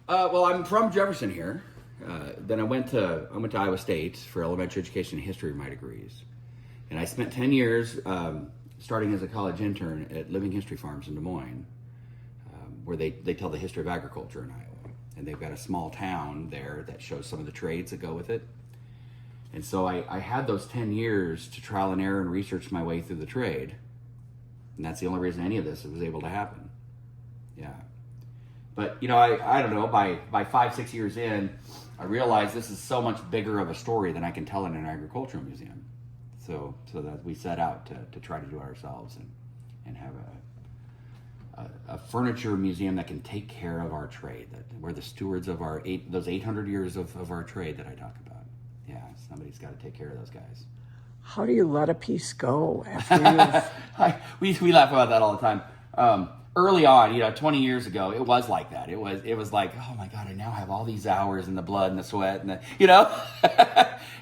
Well, I'm from Jefferson here. Then I went to Iowa State for elementary education and history of my degrees, and I spent 10 years starting as a college intern at Living History Farms in Des Moines, where they tell the history of agriculture in Iowa, and they've got a small town there that shows some of the trades that go with it. And so I had those 10 years to trial and error and research my way through the trade, and that's the only reason any of this was able to happen. Yeah. But, I don't know, by 5-6 years in, I realized this is so much bigger of a story than I can tell in an agricultural museum. So that we set out to try to do it ourselves and have a furniture museum that can take care of our trade, that we're the stewards of those 800 years of our trade that I talk about. Yeah, somebody's got to take care of those guys. How do you let a piece go after you've... we laugh about that all the time. Early on, 20 years ago, it was like that. It was like, oh my God, I now have all these hours and the blood and the sweat and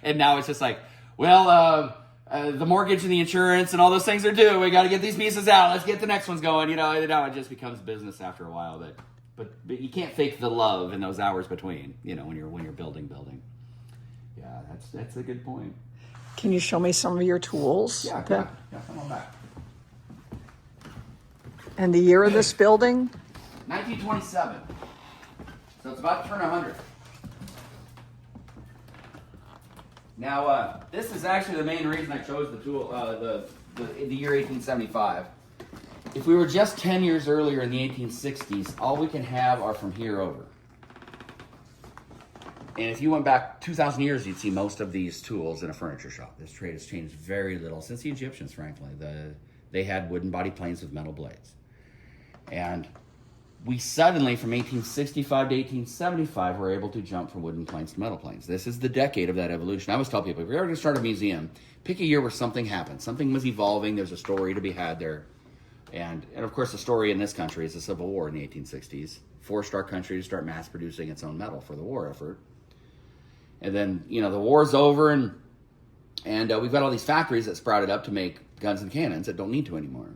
and now it's just like, well, the mortgage and the insurance and all those things are due. We got to get these pieces out. Let's get the next ones going. It just becomes business after a while. But you can't fake the love in those hours between. When you're building. Yeah, that's a good point. Can you show me some of your tools? Yeah, come on back. And the year of this building? 1927. So it's about to turn 100. Now, this is actually the main reason I chose the tool, the year 1875. If we were just 10 years earlier in the 1860s, all we can have are from here over. And if you went back 2,000 years, you'd see most of these tools in a furniture shop. This trade has changed very little since the Egyptians, frankly. They had wooden body planes with metal blades. And we suddenly, from 1865 to 1875, were able to jump from wooden planes to metal planes. This is the decade of that evolution. I always tell people, if you're ever going to start a museum, pick a year where something happened. Something was evolving. There's a story to be had there. And of course, the story in this country is the Civil War in the 1860s. Forced our country to start mass producing its own metal for the war effort. And then, the war's over, and we've got all these factories that sprouted up to make guns and cannons that don't need to anymore.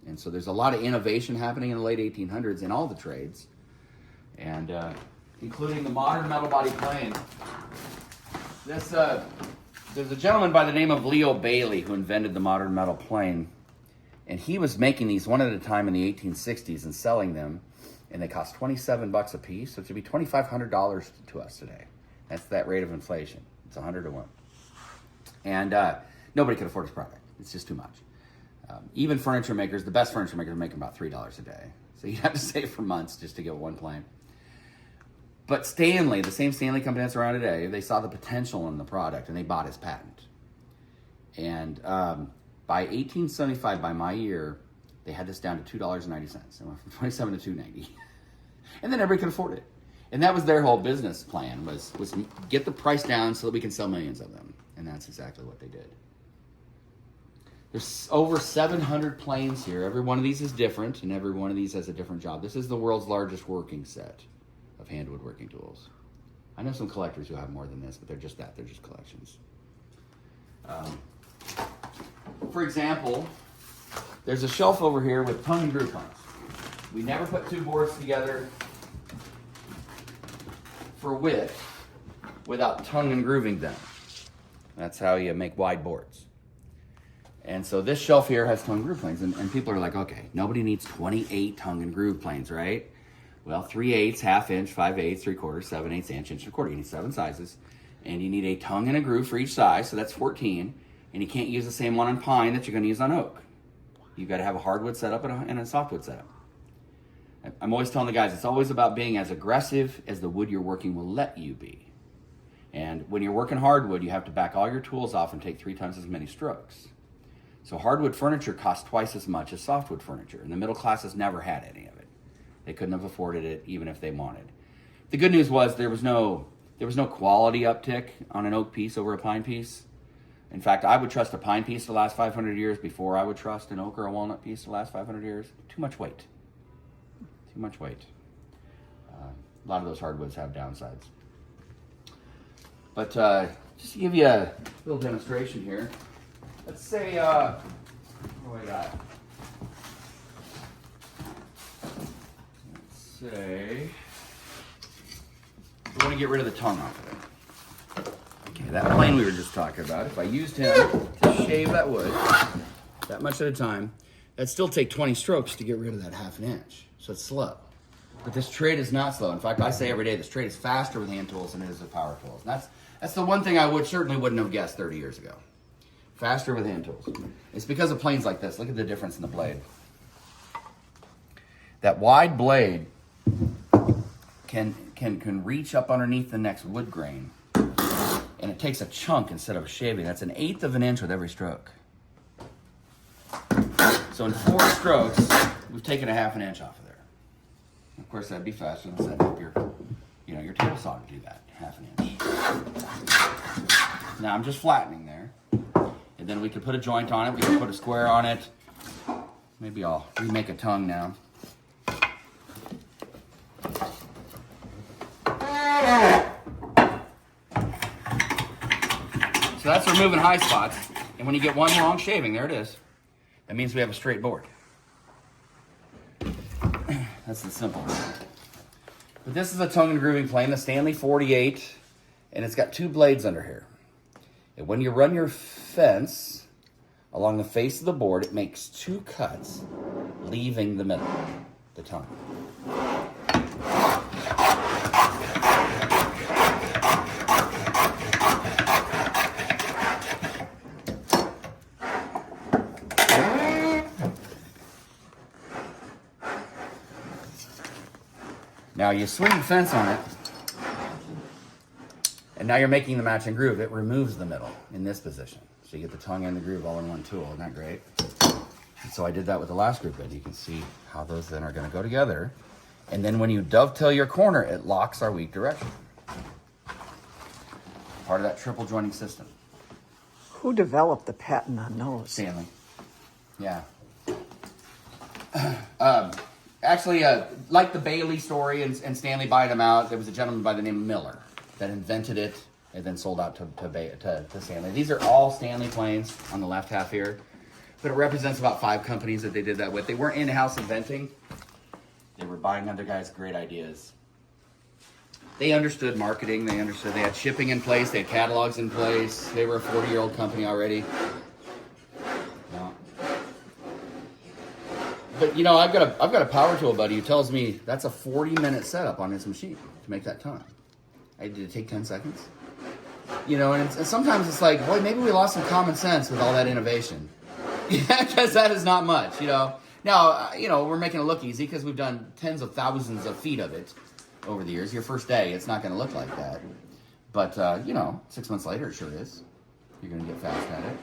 And so there's a lot of innovation happening in the late 1800s in all the trades, and including the modern metal body plane. There's a gentleman by the name of Leo Bailey who invented the modern metal plane, and he was making these one at a time in the 1860s and selling them, and they cost $27 a piece, so it should be $2,500 to us today. That's that rate of inflation. It's 100 to 1. And nobody could afford his product. It's just too much. Even furniture makers, the best furniture makers, are making about $3 a day. So you'd have to save for months just to get one plane. But Stanley, the same Stanley company that's around today, they saw the potential in the product and they bought his patent. And by 1875, by my year, they had this down to $2.90. It went from $27 to $2.90. And then everybody could afford it. And that was their whole business plan, was get the price down so that we can sell millions of them. And that's exactly what they did. There's over 700 planes here. Every one of these is different, and every one of these has a different job. This is the world's largest working set of hand woodworking tools. I know some collectors who have more than this, but they're just that. They're just collections. For example, there's a shelf over here with tongue and groove planes. We never put two boards together for width without tongue and grooving them. That's how you make wide boards. And so this shelf here has tongue and groove planes, and people are like, okay, nobody needs 28 tongue and groove planes, right? Well, 3/8, ½ inch, 5/8, 3/4, 7/8 inch, inch and a quarter. You need 7 sizes, and you need a tongue and a groove for each size, so that's 14. And you can't use the same one on pine that you're going to use on oak. You've got to have a hardwood setup and a softwood setup. I'm always telling the guys, it's always about being as aggressive as the wood you're working will let you be. And when you're working hardwood, you have to back all your tools off and take 3 times as many strokes. So hardwood furniture costs twice as much as softwood furniture, and the middle classes never had any of it. They couldn't have afforded it even if they wanted. The good news was there was no quality uptick on an oak piece over a pine piece. In fact, I would trust a pine piece to last 500 years before I would trust an oak or a walnut piece to last 500 years. Too much weight. Too much weight. A lot of those hardwoods have downsides. But just to give you a little demonstration here, let's say, what do we got? Let's say, want to get rid of the tongue off of it. Okay, that plane we were just talking about, if I used him to shave that wood, that much at a time, that'd still take 20 strokes to get rid of that 1/2 inch. So it's slow. But this trade is not slow. In fact, I say every day this trade is faster with hand tools than it is with power tools. And that's the one thing I certainly wouldn't have guessed 30 years ago. Faster with hand tools. It's because of planes like this. Look at the difference in the blade. That wide blade can reach up underneath the next wood grain, and it takes a chunk instead of shaving. That's 1/8 of an inch with every stroke. So in 4 strokes, we've taken a 1/2 inch off of there. Of course, that'd be faster than setting up your table saw to do that 1/2 inch. Now I'm just flattening there, and then we could put a joint on it. We could put a square on it. Maybe I'll remake a tongue now. So that's removing high spots, and when you get one long shaving, there it is. That means we have a straight board. That's the simple one. But this is a tongue and grooving plane, the Stanley 48, and it's got 2 blades under here. And when you run your fence along the face of the board, it makes 2 cuts, leaving the middle, the tongue. Now you swing the fence on it, and now you're making the matching groove. It removes the middle in this position. So you get the tongue and the groove all in one tool. Isn't that great? And so I did that with the last group bit. You can see how those then are going to go together. And then when you dovetail your corner, it locks our weak direction. Part of that triple joining system. Who developed the patent on those? Stanley. Yeah. Actually, like the Bailey story and Stanley buying them out, there was a gentleman by the name of Miller that invented it and then sold out to Stanley. These are all Stanley planes on the left half here, but it represents about 5 companies that they did that with. They weren't in-house inventing. They were buying other guys' great ideas. They understood marketing. They had shipping in place. They had catalogs in place. They were a 40-year-old company already. But I've got a power tool buddy who tells me that's a 40-minute setup on his machine to make that tongue. Did it take 10 seconds? And sometimes it's like, boy, maybe we lost some common sense with all that innovation. Because that is not much, Now, we're making it look easy because we've done tens of thousands of feet of it over the years. Your first day, it's not going to look like that. But, 6 months later, it sure is. You're going to get fast at it.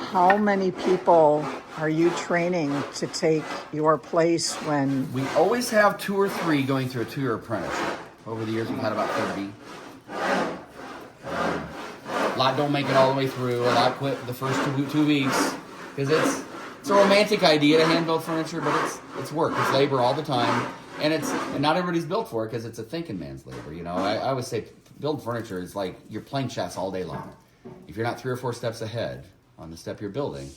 How many people are you training to take your place when... We always have 2 or 3 going through a 2-year apprenticeship. Over the years, we've had about 30. A lot don't make it all the way through. A lot quit the first 2 weeks. Because it's a romantic idea to hand build furniture, but it's work. It's labor all the time. And not everybody's built for it because it's a thinking man's labor. I always say build furniture is like you're playing chess all day long. If you're not 3 or 4 steps ahead on the step you're building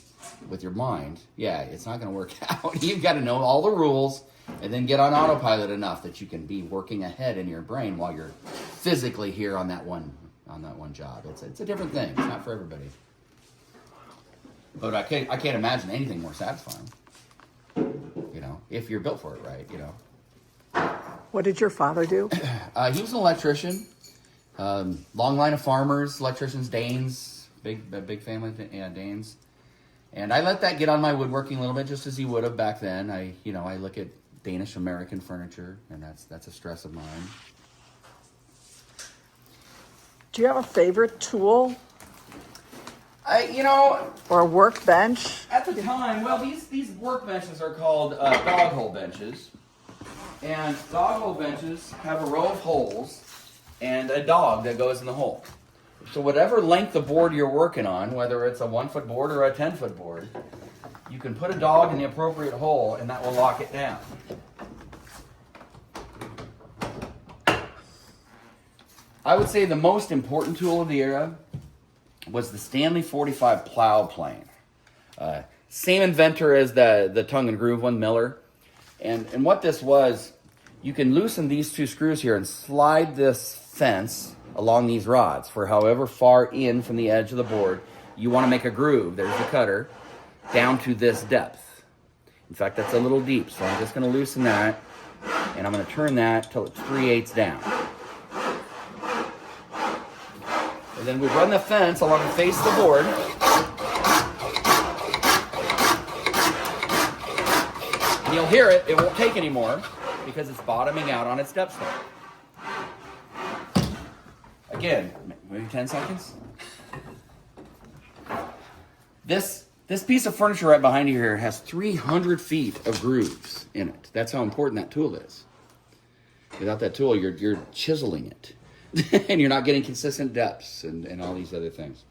with your mind, it's not going to work out. You've got to know all the rules and then get on autopilot enough that you can be working ahead in your brain while you're physically here on that one job. It's a different thing. It's not for everybody. But I can't imagine anything more satisfying. If you're built for it right. What did your father do? He was an electrician. Long line of farmers, electricians, Danes, big family, Danes. And I let that get on my woodworking a little bit, just as you would have back then. I look at Danish American furniture, and that's a stress of mine. Do you have a favorite tool? Or a workbench? At the time, well, these workbenches are called dog hole benches. And dog hole benches have a row of holes and a dog that goes in the hole. So whatever length of board you're working on, whether it's a 1-foot board or a 10-foot board, you can put a dog in the appropriate hole and that will lock it down. I would say the most important tool of the era was the Stanley 45 plow plane. Same inventor as the tongue and groove one, Miller. And what this was, You can loosen these two screws here and slide this fence along these rods for however far in from the edge of the board you want to make a groove. There's the cutter down to this depth. In fact, that's a little deep, so I'm just going to loosen that, and I'm going to turn that till it's 3/8 down. And then we run the fence along the face of the board. And you'll hear it. It won't take anymore because it's bottoming out on its depth stop. Again, maybe 10 seconds. This piece of furniture right behind you here has 300 feet of grooves in it. That's how important that tool is. Without that tool, you're chiseling it. And you're not getting consistent depths and all these other things.